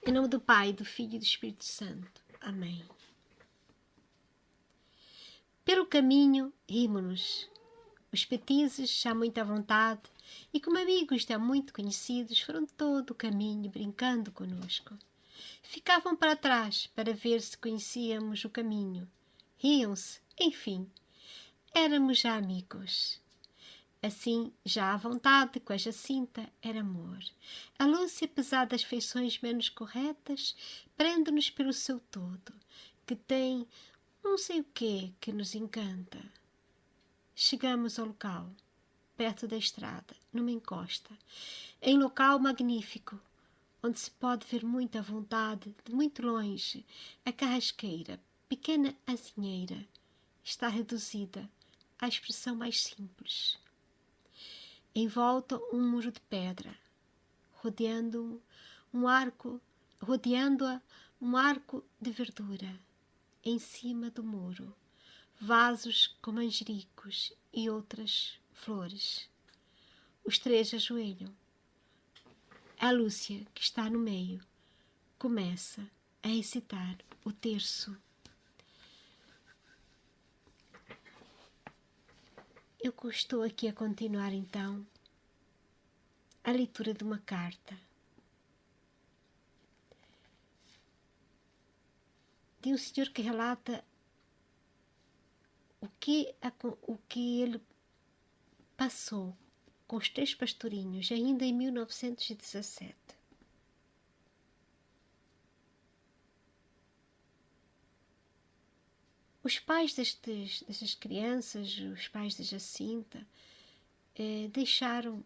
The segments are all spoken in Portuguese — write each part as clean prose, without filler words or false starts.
Em nome do Pai, do Filho e do Espírito Santo. Amém. Pelo caminho, rimo-nos. Os petizes, já muito à vontade, e como amigos já muito conhecidos, foram todo o caminho brincando conosco. Ficavam para trás para ver se conhecíamos o caminho. Riam-se, enfim, éramos já amigos. Assim, já à vontade, com a Jacinta, era amor. A Lúcia, apesar das feições menos corretas, prende-nos pelo seu todo, que tem não sei o quê que nos encanta. Chegamos ao local, perto da estrada, numa encosta, em local magnífico, onde se pode ver muito à vontade, de muito longe, a carrasqueira, pequena azinheira, está reduzida à expressão mais simples. Em volta um muro de pedra, rodeando-a um arco de verdura. Em cima do muro, vasos com manjericos e outras flores. Os três ajoelham. A Lúcia, que está no meio, começa a recitar o terço. Eu estou aqui a continuar então a leitura de uma carta de um senhor que relata o que ele passou com os três pastorinhos ainda em 1917. Os pais destas crianças, os pais da Jacinta, deixaram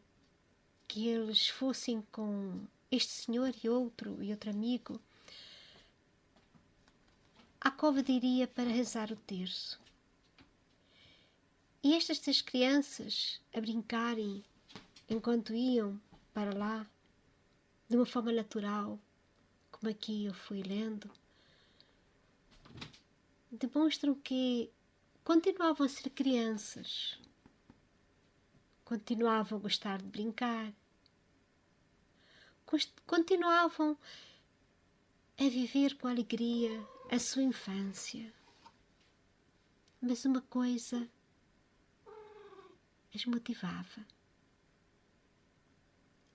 que eles fossem com este senhor e outro amigo à cova de Iria para rezar o terço. E estas três crianças, a brincarem enquanto iam para lá, de uma forma natural, como aqui eu fui lendo, demonstram que continuavam a ser crianças, continuavam a gostar de brincar, continuavam a viver com alegria a sua infância. Mas uma coisa as motivava.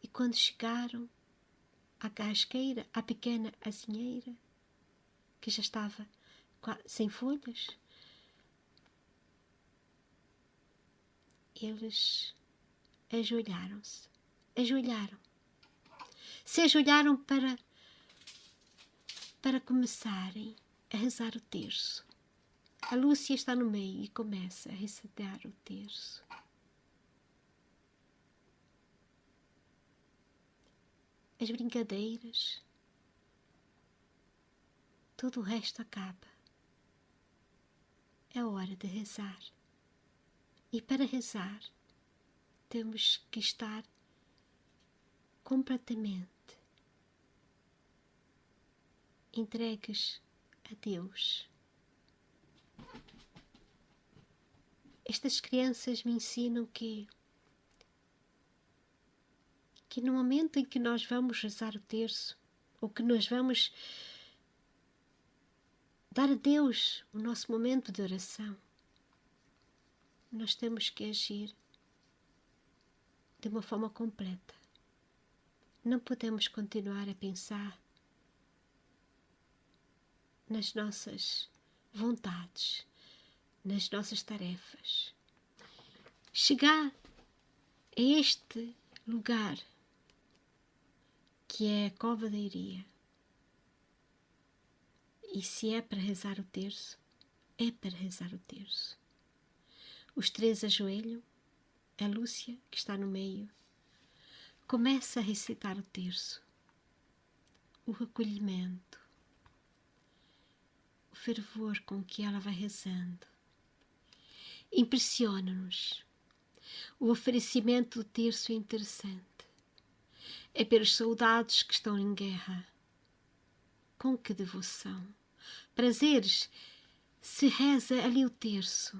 E quando chegaram à carrasqueira, à pequena azinheira, que já estava sem folhas, eles se ajoelharam para começarem a rezar o terço. A Lúcia está no meio e começa a recitar o terço. As brincadeiras, todo o resto acaba. É hora de rezar. E para rezar, temos que estar completamente entregues a Deus. Estas crianças me ensinam que no momento em que nós vamos rezar o terço, ou que nós vamos dar a Deus o nosso momento de oração, nós temos que agir de uma forma completa. Não podemos continuar a pensar nas nossas vontades, nas nossas tarefas. Chegar a este lugar que é a cova da Iria, e se é para rezar o terço, é para rezar o terço. Os três ajoelham, a Lúcia, que está no meio, começa a recitar o terço, o recolhimento, o fervor com que ela vai rezando. Impressiona-nos. O oferecimento do terço é interessante. É pelos soldados que estão em guerra. Com que devoção, prazeres, se reza ali o terço.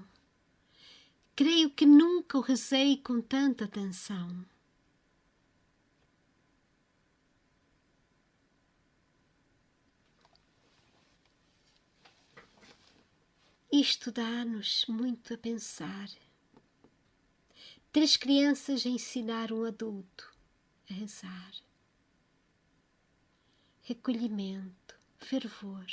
Creio que nunca o rezei com tanta atenção. isto dá-nos muito a pensar. 3 crianças a ensinar um adulto a rezar. Recolhimento, fervor.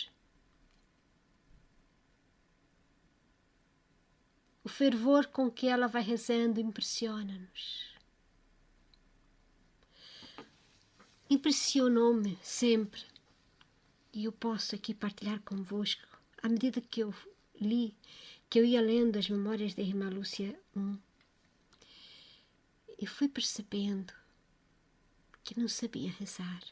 O fervor com que ela vai rezando impressiona-nos. Impressionou-me sempre, e eu posso aqui partilhar convosco, à medida que eu ia lendo as memórias da Irmã Lúcia I, eu fui percebendo que não sabia rezar.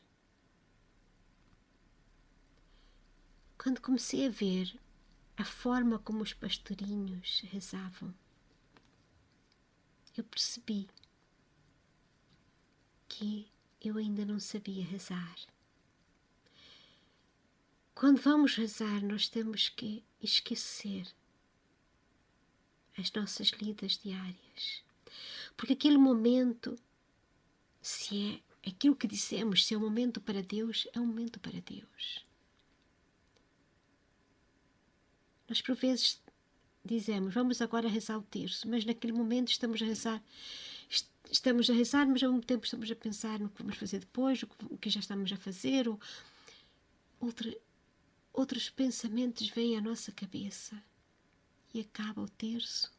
Quando comecei a ver a forma como os pastorinhos rezavam, eu percebi que eu ainda não sabia rezar. Quando vamos rezar, nós temos que esquecer as nossas lidas diárias. Porque aquele momento, se é aquilo que dissemos, se é um momento para Deus, é um momento para Deus. Nós, por vezes, dizemos, vamos agora rezar o terço, mas naquele momento estamos a rezar, mas ao mesmo tempo estamos a pensar no que vamos fazer depois, o que já estamos a fazer, ou outros pensamentos vêm à nossa cabeça e acaba o terço.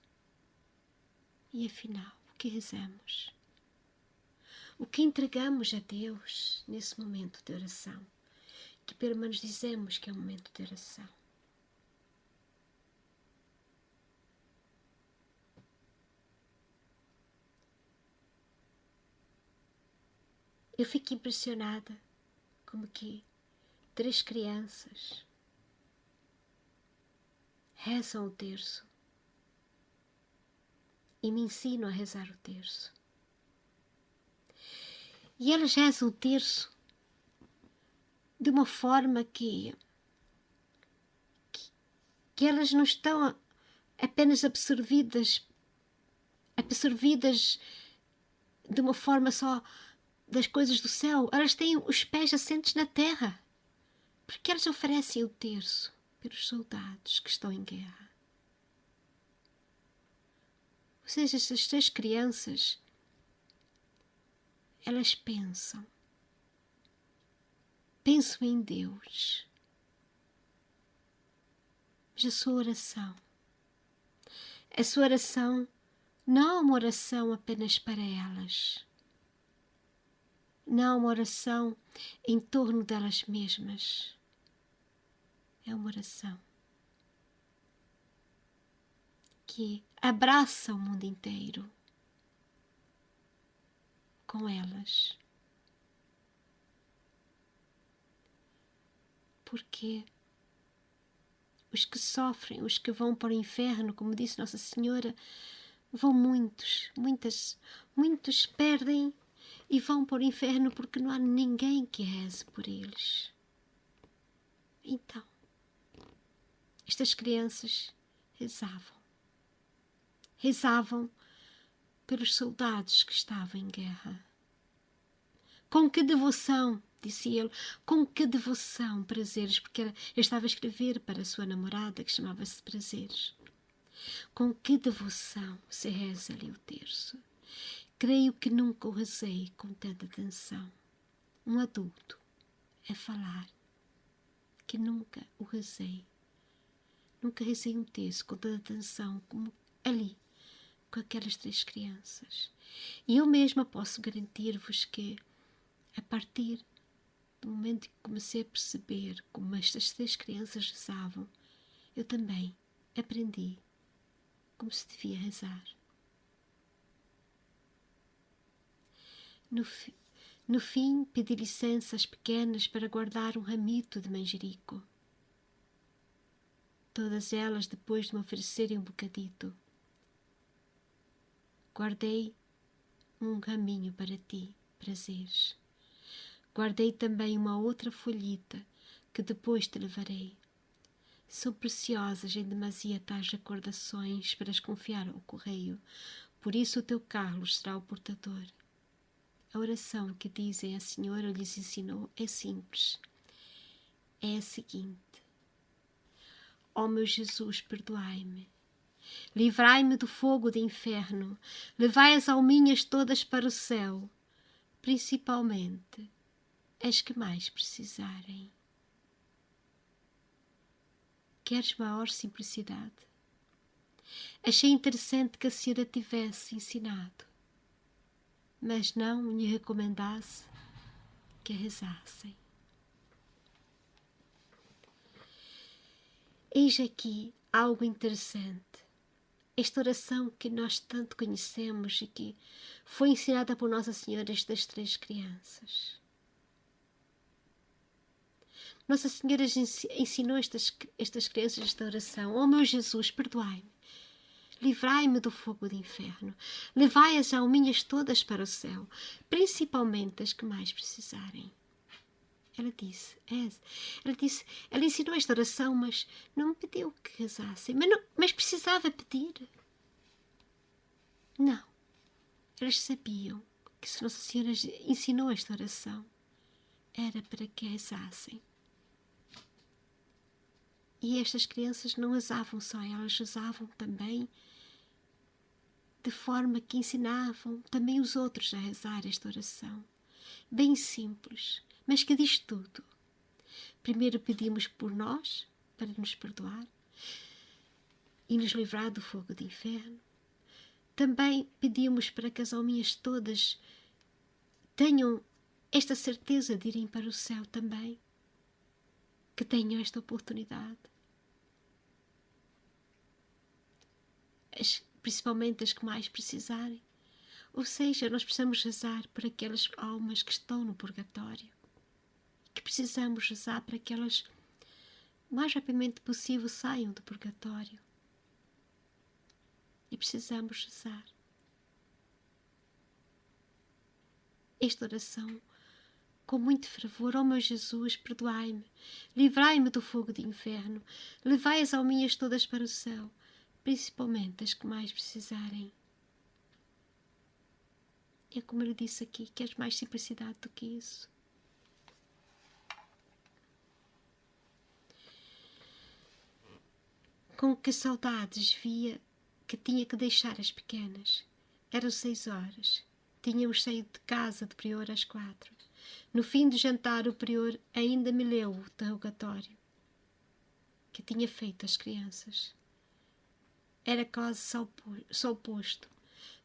E afinal, o que rezamos? O que entregamos a Deus nesse momento de oração? Que pelo menos dizemos que é um momento de oração. Eu fico impressionada como que 3 crianças rezam o terço e me ensinam a rezar o terço. E elas rezam o terço de uma forma que elas não estão apenas absorvidas de uma forma só das coisas do céu. Elas têm os pés assentes na terra, porque elas oferecem o terço pelos soldados que estão em guerra. Ou seja, essas 3 crianças, elas pensam em Deus, mas a sua oração não é uma oração apenas para elas, não é uma oração em torno delas mesmas, é uma oração que abraça o mundo inteiro com elas. Porque os que sofrem, os que vão para o inferno, como disse Nossa Senhora, vão muitos perdem e vão para o inferno porque não há ninguém que reze por eles. Então, estas crianças rezavam pelos soldados que estavam em guerra. Com que devoção, disse ele, com que devoção, Prazeres, porque ele estava a escrever para a sua namorada, que chamava-se Prazeres. Com que devoção se reza ali o terço. Creio que nunca o rezei com tanta atenção. Um adulto a falar que nunca o rezei. Nunca rezei um terço com tanta atenção como ali, com aquelas 3 crianças. E eu mesma posso garantir-vos que, a partir do momento que comecei a perceber como estas 3 crianças rezavam, eu também aprendi como se devia rezar. No fim, pedi licença às pequenas para guardar um ramito de manjerico. Todas elas, depois de me oferecerem um bocadito, guardei um raminho para ti, Prazeres. Guardei também uma outra folhita que depois te levarei. São preciosas em demasia tais recordações para as confiar ao correio, por isso o teu Carlos será o portador. A oração que dizem a Senhora lhes ensinou é simples. É a seguinte: Ó meu Jesus, perdoai-me. Livrai-me do fogo do inferno. Levai as alminhas todas para o céu, principalmente as que mais precisarem. Queres maior simplicidade? Achei interessante que a senhora tivesse ensinado, mas não lhe recomendasse que rezassem. Eis aqui algo interessante. Esta oração que nós tanto conhecemos e que foi ensinada por Nossa Senhora das Três Crianças. Nossa Senhora ensinou estas crianças esta oração. Ó meu Jesus, perdoai-me. Livrai-me do fogo do inferno. Levai as alminhas todas para o céu, principalmente as que mais precisarem. Ela ensinou esta oração, mas não me pediu que rezassem. Mas precisava pedir. Não. Elas sabiam que se Nossa Senhora ensinou esta oração, era para que rezassem. E estas crianças não rezavam só, elas rezavam também, de forma que ensinavam também os outros a rezar esta oração. Bem simples, mas que diz tudo. Primeiro pedimos por nós, para nos perdoar e nos livrar do fogo do inferno. Também pedimos para que as alminhas todas tenham esta certeza de irem para o céu também, que tenham esta oportunidade. Principalmente as que mais precisarem. Ou seja, nós precisamos rezar por aquelas almas que estão no purgatório, que precisamos rezar para que elas, o mais rapidamente possível, saiam do purgatório. E precisamos rezar esta oração com muito fervor. Ó meu Jesus, perdoai-me, livrai-me do fogo do inferno, levai as alminhas todas para o céu, principalmente as que mais precisarem. É como eu disse aqui, queres mais simplicidade do que isso? Com que saudades via que tinha que deixar as pequenas. Eram 6 horas. Tínhamos saído de casa do prior às 4. No fim do jantar, o prior ainda me leu o interrogatório que tinha feito às crianças. Era quase só posto,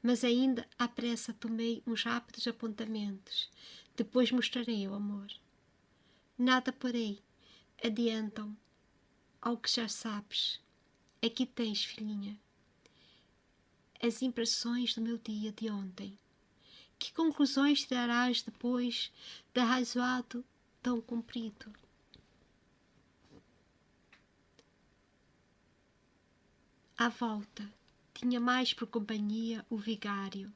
mas ainda à pressa tomei uns rápidos apontamentos. Depois mostrarei o amor. Nada, porém, adiantam ao que já sabes. Aqui tens, filhinha, as impressões do meu dia de ontem. Que conclusões tirarás depois de razoado tão comprido? À volta, tinha mais por companhia o vigário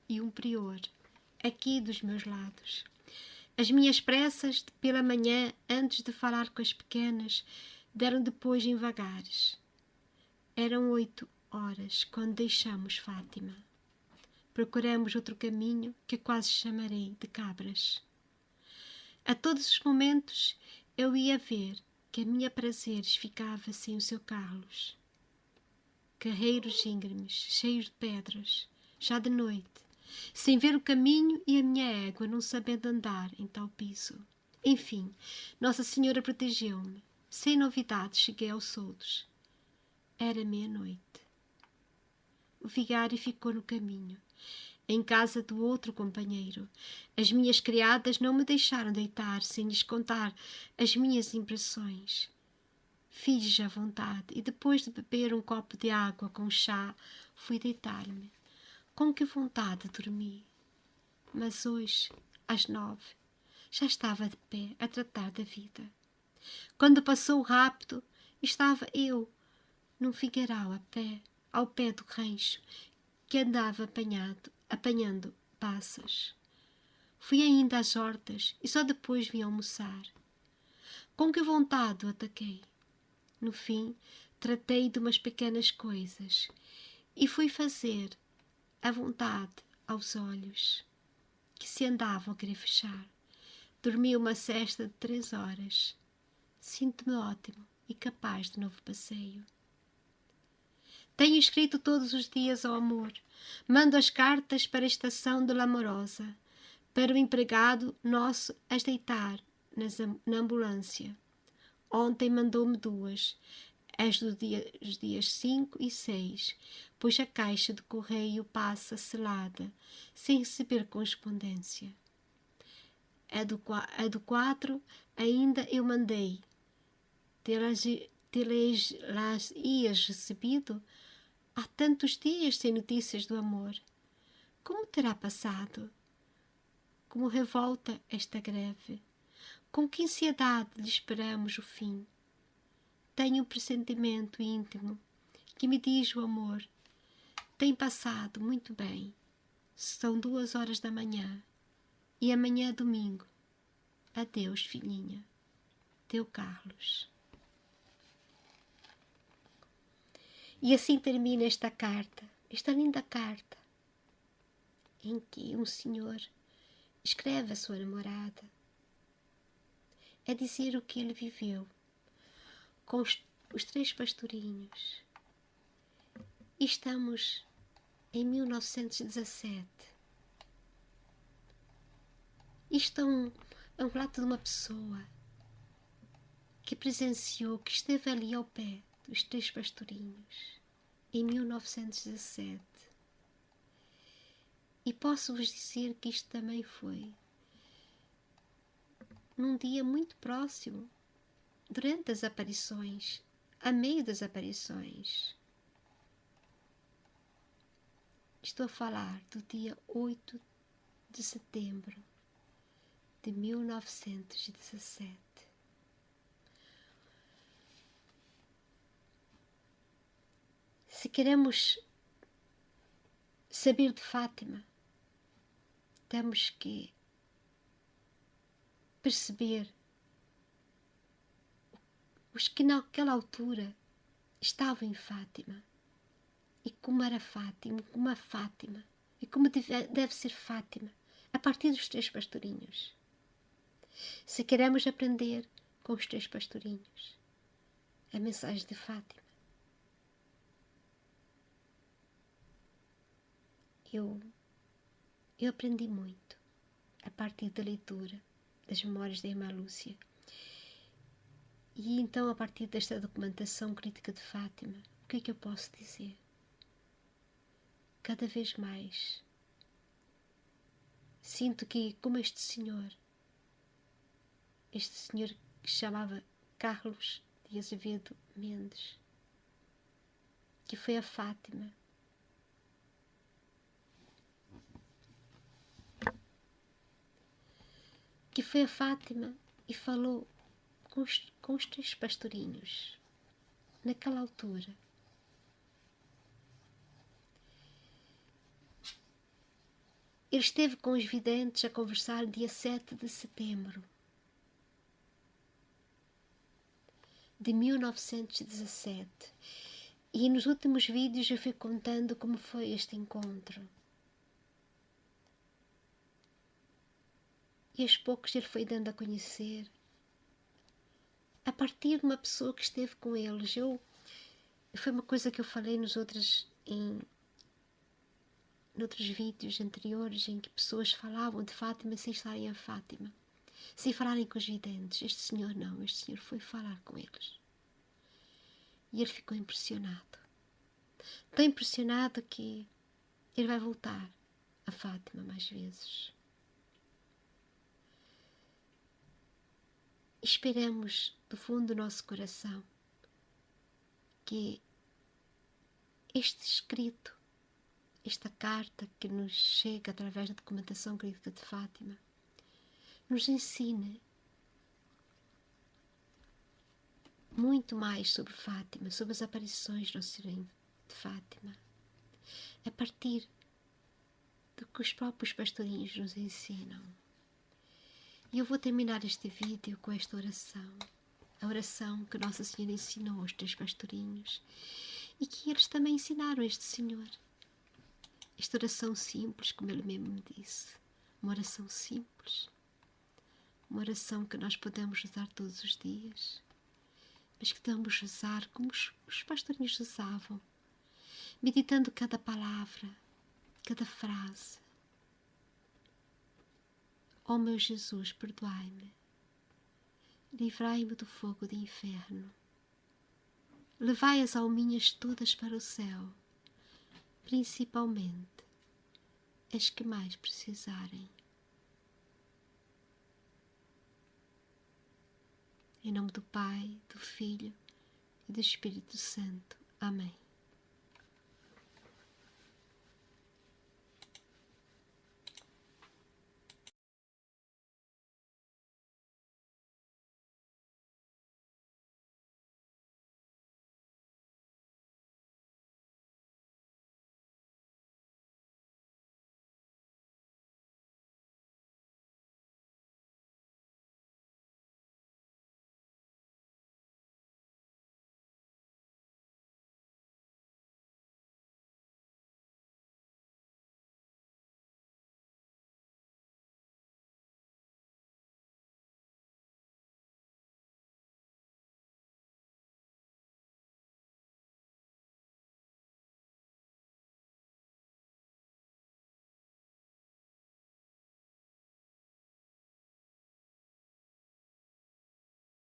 e um prior, aqui dos meus lados. As minhas pressas pela manhã, antes de falar com as pequenas, deram depois em vagares. Eram 8 horas quando deixamos Fátima. Procuramos outro caminho que quase chamarei de Cabras. A todos os momentos eu ia ver que a minha prazeres ficava sem o seu Carlos. Carreiros íngremes, cheios de pedras, já de noite, sem ver o caminho e a minha égua não sabendo andar em tal piso. Enfim, Nossa Senhora protegeu-me. Sem novidades cheguei aos soldos. Era meia-noite. O vigário ficou no caminho, em casa do outro companheiro. As minhas criadas não me deixaram deitar sem lhes contar as minhas impressões. Fiz à vontade e depois de beber um copo de água com chá, fui deitar-me. Com que vontade dormi. Mas hoje, às 9, já estava de pé a tratar da vida. Quando passou rápido, estava eu num figueirão ao pé do rancho, que andava apanhando passas. Fui ainda às hortas e só depois vim almoçar. Com que vontade o ataquei. No fim, tratei de umas pequenas coisas e fui fazer a vontade aos olhos, que se andavam a querer fechar. Dormi uma sesta de 3 horas. Sinto-me ótimo e capaz de novo passeio. Tenho escrito todos os dias ao amor. Mando as cartas para a estação de Lamorosa, para o empregado nosso as deitar na ambulância. Ontem mandou-me 2, as dos dias 5 e 6, pois a caixa de correio passa selada, sem receber correspondência. A do 4 ainda eu mandei. Te-las ias recebido? Há tantos dias sem notícias do amor. Como terá passado? Como revolta esta greve? Com que ansiedade lhe esperamos o fim? Tenho um pressentimento íntimo que me diz o amor. Tem passado muito bem. São 2 horas da manhã e amanhã é domingo. Adeus, filhinha. Teu Carlos. E assim termina esta carta, esta linda carta, em que um senhor escreve à sua namorada a dizer o que ele viveu com os 3 pastorinhos. E estamos em 1917. Isto é um relato de uma pessoa que presenciou, que esteve ali ao pé dos 3 pastorinhos em 1917. E posso-vos dizer que isto também foi num dia muito próximo, durante as aparições, a meio das aparições. Estou a falar do dia 8 de setembro de 1917. Se queremos saber de Fátima, temos que perceber os que naquela altura estavam em Fátima e como era Fátima, como a Fátima e como deve ser Fátima a partir dos 3 pastorinhos. Se queremos aprender com os 3 pastorinhos a mensagem de Fátima, eu aprendi muito a partir da leitura das memórias da irmã Lúcia. E então, a partir desta documentação crítica de Fátima, o que é que eu posso dizer? Cada vez mais sinto que, como este senhor que se chamava Carlos de Azevedo Mendes, que foi a Fátima, e falou com os 3 pastorinhos naquela altura. Ele esteve com os videntes a conversar dia 7 de setembro de 1917. E nos últimos vídeos eu fui contando como foi este encontro. E aos poucos ele foi dando a conhecer a partir de uma pessoa que esteve com eles. Foi uma coisa que eu falei noutros vídeos anteriores, em que pessoas falavam de Fátima sem estarem a Fátima, sem falarem com os videntes. Este senhor não, este senhor foi falar com eles. E ele ficou impressionado. Tão impressionado que ele vai voltar a Fátima mais vezes. Esperemos do fundo do nosso coração que este escrito, esta carta que nos chega através da documentação crítica de Fátima, nos ensine muito mais sobre Fátima, sobre as aparições do Nossa Senhora de Fátima, a partir do que os próprios pastorinhos nos ensinam. E eu vou terminar este vídeo com esta oração, a oração que Nossa Senhora ensinou aos 3 pastorinhos e que eles também ensinaram a este Senhor. Esta oração simples, como ele mesmo me disse, uma oração simples, uma oração que nós podemos usar todos os dias, mas que devemos rezar como os pastorinhos rezavam, meditando cada palavra, cada frase. Ó meu Jesus, perdoai-me, livrai-me do fogo do inferno, levai as alminhas todas para o céu, principalmente as que mais precisarem. Em nome do Pai, do Filho e do Espírito Santo. Amém.